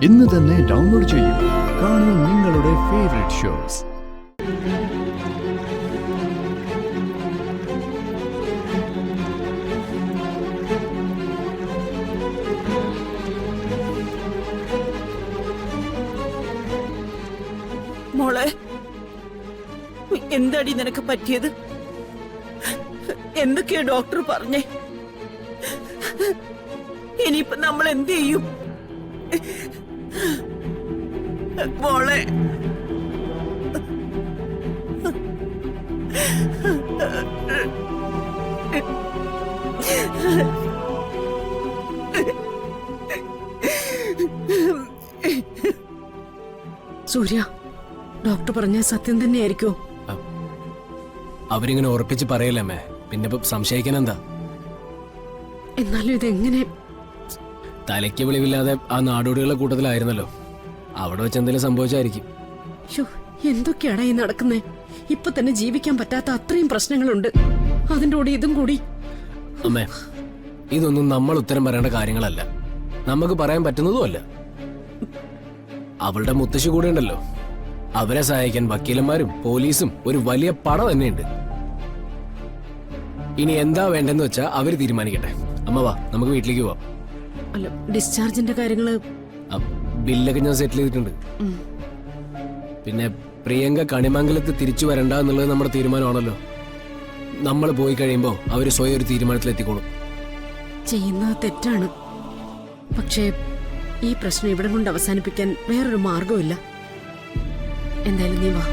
ഇന്ന് തന്നെ ഡൗൺലോഡ് ചെയ്യൂ. കാണൂ നിങ്ങളുടെ ഫേവറേറ്റ് ഷോസ്. മോളെ, എന്താടി നിനക്ക് പറ്റിയത്? എന്തൊക്കെയാ ഡോക്ടർ പറഞ്ഞേ? ഇനിയിപ്പോ നമ്മൾ എന്ത് ചെയ്യും മോളെ? സൂര്യ, ഡോക്ടർ പറഞ്ഞ സത്യം തന്നെയായിരിക്കോ? അവരിങ്ങനെ ഉറപ്പിച്ച് പറയല്ലേ, പിന്നെ സംശയിക്കാൻ എന്താ? എന്നാലും ഇതെങ്ങനെ? തലയ്ക്ക് വെളിവില്ലാതെ ആ നാടോടികളുടെ കൂട്ടത്തിലായിരുന്നല്ലോ. അവിടെ വെച്ച് എന്തെങ്കിലും സംഭവിച്ചായിരിക്കും. എന്തൊക്കെയാടാ ഈ നടക്കുന്നേ? ഇപ്പൊ തന്നെ ജീവിക്കാൻ പറ്റാത്ത അത്രയും പ്രശ്നങ്ങളുണ്ട്. അതിന്റെ കൂടി ഇതും കൂടി. അമ്മേ, ഇതൊന്നും നമ്മൾ ഉത്തരം പറയേണ്ട കാര്യങ്ങളല്ല. നമുക്ക് പറയാൻ പറ്റുന്നതുമല്ല. അവളുടെ മുത്തശ്ശി കൂടെ ഉണ്ടല്ലോ. അവരെ സഹായിക്കാൻ വക്കീലന്മാരും പോലീസും ഒരു വലിയ പട തന്നെയുണ്ട്. ഇനി എന്താ വേണ്ടെന്ന് വെച്ചാ അവര് തീരുമാനിക്കട്ടെ. അമ്മ വാ, നമുക്ക് വീട്ടിലേക്ക് പോവാം. അല്ല, ഡിസ്ചാർജിന്റെ കാര്യങ്ങള് ബില്ലൊക്കെ ഞാൻ സെറ്റിൽ ചെയ്തിട്ടുണ്ട്. പിന്നെ പ്രിയങ്ക കണിമംഗലത്ത് തിരിച്ചു വരണ്ട എന്നുള്ളത് നമ്മുടെ തീരുമാനമാണല്ലോ. നമ്മൾ പോയി കഴിയുമ്പോ അവര് സ്വയം ഒരു തീരുമാനത്തിലെത്തിക്കോളും. ചെയ്യുന്നത് തെറ്റാണ്, പക്ഷേ ഈ പ്രശ്നം ഇവിടെ കൊണ്ട് അവസാനിപ്പിക്കാൻ വേറൊരു മാർഗമില്ല. എന്തായാലും നീ വാ.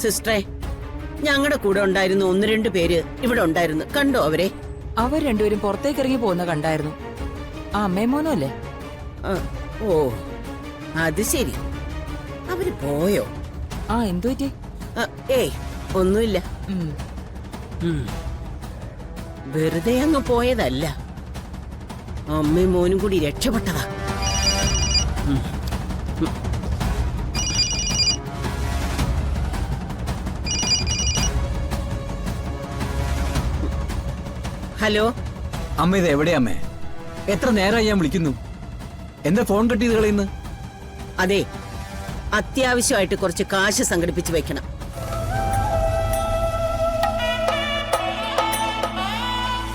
സിസ്റ്ററെ, ഞങ്ങളുടെ കൂടെ ഉണ്ടായിരുന്നു 1-2 പേര് ഇവിടെ ഉണ്ടായിരുന്നു. കണ്ടോ അവരെ? അവർ രണ്ടുപേരും പുറത്തേക്ക് ഇറങ്ങി പോകുന്ന കണ്ടായിരുന്നു. ആ അമ്മയും മോനും അല്ലേ? ഓ, അത് ശരി. അവര് പോയോ? ആ, എന്തു പറ്റി? ഏയ്, ഒന്നുമില്ല. വെറുതെ അങ്ങ് പോയതല്ല. അമ്മയും മോനും കൂടി രക്ഷപ്പെട്ടതാ. ഹലോ അമ്മ, ഇത് എവിടെയാമ്മേ? എത്ര നേരമായി ഞാൻ വിളിക്കുന്നു. എന്താ ഫോൺ കട്ട് ചെയ്ത് കളയുന്നു? അതെ, അത്യാവശ്യമായിട്ട് കുറച്ച് കാശ് സംഘടിപ്പിച്ച് വെക്കണം.